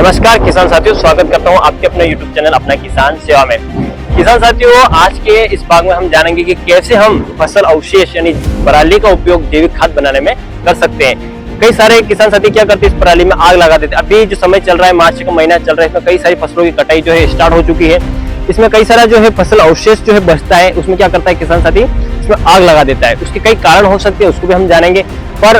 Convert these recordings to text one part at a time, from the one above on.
नमस्कार किसान साथियों, स्वागत करता हूं आपके अपने YouTube चैनल अपना किसान सेवा में। किसान साथियों, आज के इस भाग में हम जानेंगे कि कैसे हम फसल अवशेष यानी पराली का उपयोग जैविक खाद बनाने में कर सकते हैं। कई सारे किसान साथी क्या करते हैं, इस पराली में आग लगा देते हैं। अभी जो समय चल रहा है, मार्च का महीना चल रहा है, इसमें कई सारी फसलों की कटाई जो है स्टार्ट हो चुकी है। इसमें कई सारा जो है फसल अवशेष जो है बचता है, उसमें क्या करता है किसान साथी, इसमें आग लगा देता है। उसके कई कारण हो सकते हैं, उसको भी हम जानेंगे। पर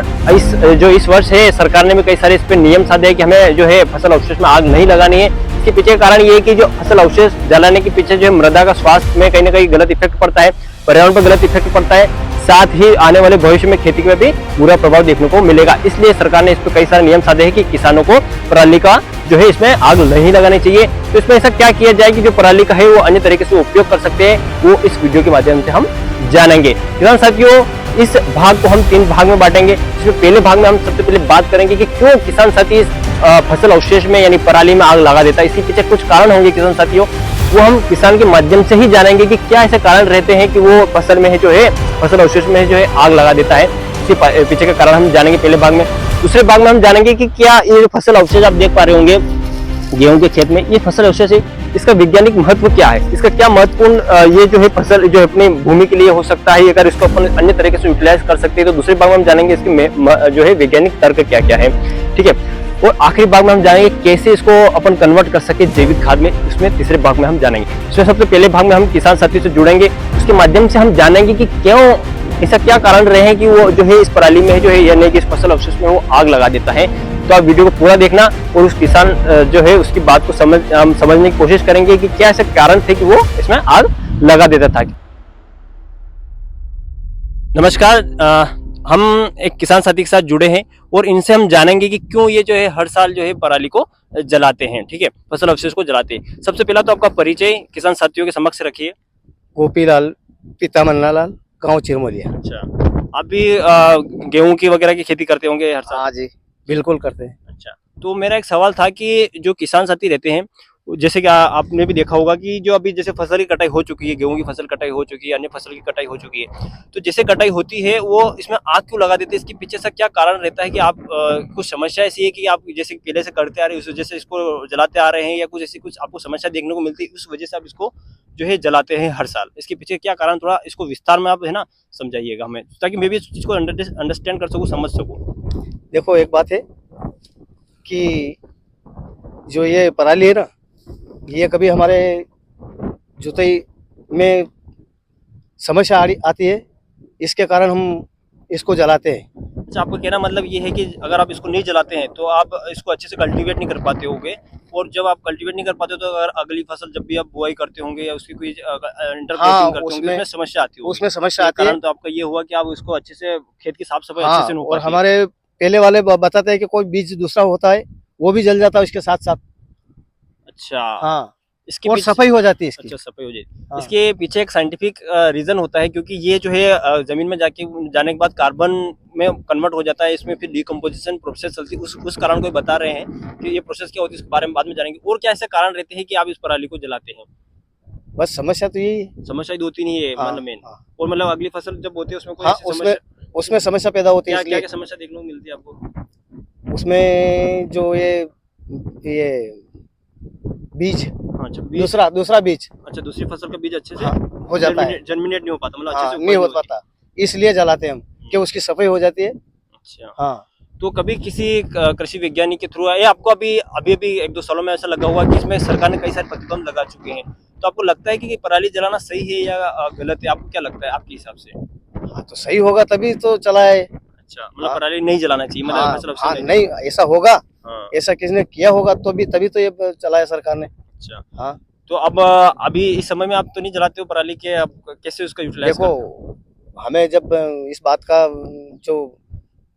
इस वर्ष है, सरकार ने भी कई सारे इस पे नियम साधे हैं कि हमें जो है फसल अवशेष में आग नहीं लगानी है। इसके पीछे कारण ये है कि जो फसल अवशेष जलाने के पीछे जो है मृदा का स्वास्थ्य में कहीं ना कहीं गलत इफेक्ट पड़ता है, पर्यावरण पर गलत इफेक्ट पड़ता है, साथ ही आने वाले भविष्य में खेती में भी बुरा प्रभाव देखने को मिलेगा। इसलिए सरकार ने इस पर कई सारे नियम साधे हैं कि किसानों को पराली का जो है इसमें आग नहीं लगानी चाहिए। तो इसमें ऐसा क्या किया जाए कि जो पराली का है वो अन्य तरीके से उपयोग कर सकते हैं, वो इस वीडियो के माध्यम से हम जानेंगे। किसान साथियों, इस भाग को हम 3 भाग में बांटेंगे। इसमें पहले भाग में हम सबसे पहले बात करेंगे कि क्यों किसान साथी इस फसल अवशेष में यानी पराली में आग लगा देता है। इसके पीछे कुछ कारण होंगे किसान साथियों, वो हम किसान के माध्यम से ही जानेंगे कि क्या ऐसे कारण रहते हैं कि वो फसल में है जो है फसल अवशेष में जो है आग लगा देता है। इसके पीछे का कारण हम जानेंगे पहले भाग में। दूसरे भाग में हम जानेंगे कि क्या ये फसल अवशेष आप देख पा रहे होंगे गेहूं के खेत में, ये फसल अवशेष है, इसका वैज्ञानिक महत्व क्या है, इसका क्या महत्वपूर्ण ये जो है फसल जो अपनी भूमि के लिए हो सकता है, अगर इसको अपन अन्य तरीके से यूटिलाइज कर सकते हैं। तो दूसरे भाग में हम जानेंगे इसके जो है वैज्ञानिक तर्क क्या क्या है, ठीक है। और आखिरी भाग में हम जानेंगे कैसे इसको अपन कन्वर्ट कर सके जैविक खाद में, इसमें तीसरे भाग में हम जानेंगे। इसमें सबसे पहले भाग में हम किसान साथी से जुड़ेंगे, उसके माध्यम से हम जानेंगे कि क्यों ऐसा क्या कारण रहे हैं कि वो जो है इस पराली में जो है यानी कि इस फसल अवशेष में वो आग लगा देता है। तो आप वीडियो को पूरा देखना और उस किसान जो है उसकी बात को समझने की कोशिश करेंगे कि क्या ऐसे कारण थे कि वो इसमें आग लगा देता था। नमस्कार, हम एक किसान साथी के साथ जुड़े हैं और इनसे हम जानेंगे कि क्यों ये जो है हर साल जो है पराली को जलाते हैं, ठीक है, फसल अवशेष को जलाते हैं। सबसे पहला तो आपका परिचय किसान साथियों के समक्ष रखिए। गोपीलाल, पिता मन्नालाल, गांव चिरमलिया। अच्छा, आप भी गेहूं की वगैरह की खेती करते होंगे हर साल? हाँ जी, बिल्कुल करते हैं। अच्छा, तो मेरा एक सवाल था कि जो किसान साथी रहते हैं, जैसे कि आपने भी देखा होगा कि जो अभी जैसे फसल की कटाई हो चुकी है, गेहूं की फसल कटाई हो चुकी है, अन्य फसल की कटाई हो चुकी है, तो जैसे कटाई होती है वो इसमें आग क्यों लगा देते हैं? इसके पीछे से क्या कारण रहता है कि आप कुछ समस्या ऐसी है कि आप जैसे पहले से करते आ रहे हैं उस वजह से इसको जलाते आ रहे हैं, या कुछ ऐसी कुछ आपको समस्या देखने को मिलती है उस वजह से आप इसको जो है जलाते हैं हर साल? इसके पीछे क्या कारण, थोड़ा इसको विस्तार में आप है ना समझाइएगा हमें, ताकि मैं भी इस चीज को अंडरस्टैंड कर सकूँ, समझ सकूँ। देखो, एक बात है कि जो ये पराली है ना, ये कभी हमारे जुताई में समस्या आती है, इसके कारण हम इसको जलाते हैं। अच्छा, आपका कहना मतलब ये है कि अगर आप इसको नहीं जलाते हैं तो आप इसको अच्छे से कल्टीवेट नहीं कर पाते होंगे, और जब आप कल्टीवेट नहीं कर पाते हो तो अगर अगली फसल जब भी आप बुआई करते होंगे या उसकी कोई इंटरक्रॉपिंग करते होंगे उसमें समस्या आती होगी। उसमें समस्या आती है। कारण तो आपका ये हुआ कि आप उसको अच्छे से खेत की साफ सफाई हाँ, अच्छे से नहीं हो और पाती है। हमारे पहले वाले बताते हैं कि कोई बीज दूसरा होता है वो भी जल जाता है उसके साथ साथ। अच्छा, हाँ, इसके और पीछे सफाई हो जाती है इसकी। अच्छा, सफाई हो जाती है। हाँ। इसके पीछे एक साइंटिफिक रीजन होता है, क्योंकि ये जो है जमीन में जाने के बाद कार्बन में कन्वर्ट हो जाता है, इसमें फिर डिकम्पोजिशन प्रोसेस चलती है, उस कारण को बता रहे हैं कि ये प्रोसेस क्या होती है, इसके बारे में बाद में जानेंगे। और क्या ऐसे कारण रहते हैं कि आप इस पराली को जलाते हैं? बस समस्या तो यही है। समस्या 2-3 ही है, हाँ, मतलब मेन। हाँ। और मतलब अगली फसल जब होती है उसमें कोई हाँ, ऐसी उसमें समस्या पैदा होती है, क्या इसलिए क्या समस्या देखने को मिलती है आपको? उसमें जो ये बीज, हाँ, अच्छा, बीज। दूसरा बीज, अच्छा, दूसरी फसल का बीज अच्छे से हाँ, हो जाता है। जर्मिनेट नहीं हो पाता, मतलब हाँ, अच्छे से नहीं हो उपज पाता, इसलिए जलाते हैं हम कि उसकी सफाई हो जाती है। अच्छा, हाँ, तो कभी किसी कृषि वैज्ञानिक के थ्रू ये आपको अभी 1-2 सालों में ऐसा लगा हुआ कि इसमें सरकार ने कई सारे प्रतिबंध लगा चुके हैं, तो आपको लगता है कि पराली जलाना सही है या गलत है? आपको क्या लगता है आपके हिसाब से? हाँ, तो सही होगा तभी तो चला है। अच्छा, मतलब हाँ। पराली नहीं जलाना चाहिए, मतलब हाँ, फसल हाँ, अवशेष नहीं ऐसा होगा, हाँ, ऐसा किसने किया होगा तो भी तभी तो ये चला है सरकार ने। अच्छा। हाँ, तो अब अभी इस समय में आप तो नहीं जलाते हो पराली के, आप कैसे उसका यूटिलाइज करते हो? देखो, हमें जब इस बात का जो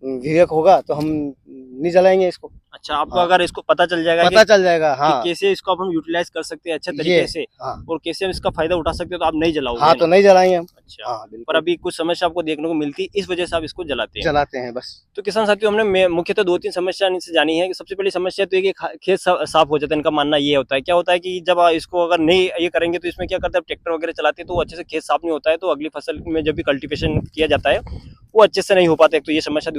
विवेक होगा तो हम नहीं जलाएंगे इसको। अच्छा, आपको हाँ। अगर इसको पता चल जाएगा पता चल जाएगा। हाँ, कि कैसे इसको हम यूटिलाइज कर सकते हैं अच्छे तरीके से, हाँ, और कैसे हम इसका फायदा उठा सकते हैं, तो आप नहीं जलाओगे, हाँ, है तो ना? नहीं जलाएंगे हम। अच्छा, हाँ, पर बिल्कुल अभी कुछ समस्या आपको देखने को मिलती है, इस वजह से आप इसको जलाते हैं। जलाते हैं बस। तो किसान साथियों, हमने मुख्यतः 2-3 समस्या इनसे जानी है। कि सबसे पहली समस्या तो ये कि खेत साफ हो जाता है, इनका मानना ये होता है। क्या होता है कि जब इसको अगर नहीं ये करेंगे तो इसमें क्या करते हैं, ट्रैक्टर वगैरह चलाते हैं तो वो अच्छे से खेत साफ नहीं होता है, तो अगली फसल में जब भी कल्टीवेशन किया जाता है वो अच्छे से नहीं हो पाता है। तो ये समस्या।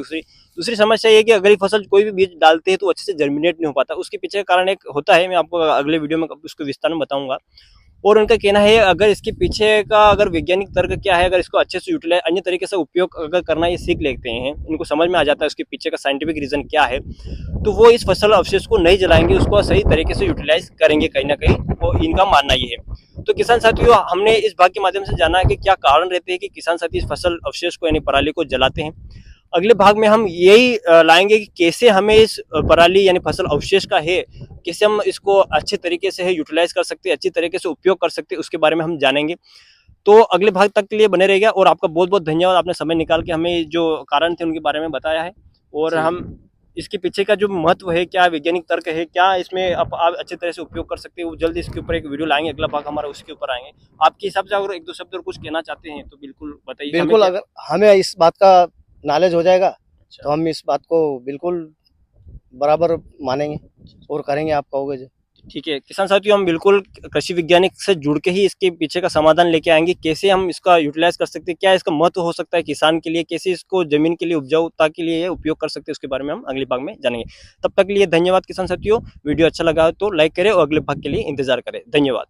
दूसरी समस्या ये कि अगली फसल कोई भी बीज डालते हैं तो अच्छे से जर्मिनेट नहीं हो पाता। उसके पीछे का कारण एक होता है, मैं आपको अगले वीडियो में उसको विस्तार में बताऊंगा। और उनका कहना है अगर इसके पीछे का अगर वैज्ञानिक तर्क क्या है, अगर इसको अच्छे से यूटिलाइज अन्य तरीके से उपयोग अगर करना ये सीख लेते हैं, इनको समझ में आ जाता है उसके पीछे का साइंटिफिक रीजन क्या है, तो वो इस फसल अवशेष को नहीं जलाएंगे, उसको सही तरीके से यूटिलाइज करेंगे कहीं ना कहीं, वो इनका मानना ये है। तो किसान साथियों, हमने इस भाग के माध्यम से जाना है कि क्या कारण रहते हैं कि किसान साथी इस फसल अवशेष को यानी पराली को जलाते हैं। अगले भाग में हम यही लाएंगे कि कैसे हमें इस पराली यानी फसल अवशेष का है, कैसे हम इसको अच्छे तरीके से है यूटिलाइज कर सकते हैं, अच्छी तरीके से उपयोग कर सकते हैं, उसके बारे में हम जानेंगे। तो अगले भाग तक के लिए बने रहिएगा और आपका बहुत बहुत धन्यवाद, आपने समय निकाल के हमें जो कारण थे उनके बारे में बताया है। और हम इसके पीछे का जो महत्व है, क्या वैज्ञानिक तर्क है, क्या इसमें आप अच्छे तरह से उपयोग कर सकते हैं, वो जल्दी इसके ऊपर एक वीडियो लाएंगे, अगला भाग हमारा उसके ऊपर आएंगे। आपके हिसाब से अगर एक दो शब्द और कुछ कहना चाहते हैं तो बिल्कुल बताइए। बिल्कुल, अगर हमें इस बात का नॉलेज हो जाएगा तो हम इस बात को बिल्कुल बराबर मानेंगे और करेंगे, आप कहोगे जो। ठीक है किसान साथियों, हम बिल्कुल कृषि वैज्ञानिक से जुड़ के ही इसके पीछे का समाधान लेके आएंगे, कैसे हम इसका यूटिलाइज कर सकते हैं, क्या इसका महत्व हो सकता है किसान के लिए, कैसे इसको जमीन के लिए उपजाऊता के लिए उपयोग कर सकते हैं, उसके बारे में हम अगले भाग में जानेंगे। तब तक के लिए धन्यवाद किसान साथियों, वीडियो अच्छा लगा तो लाइक करें और अगले भाग के लिए इंतजार करें। धन्यवाद।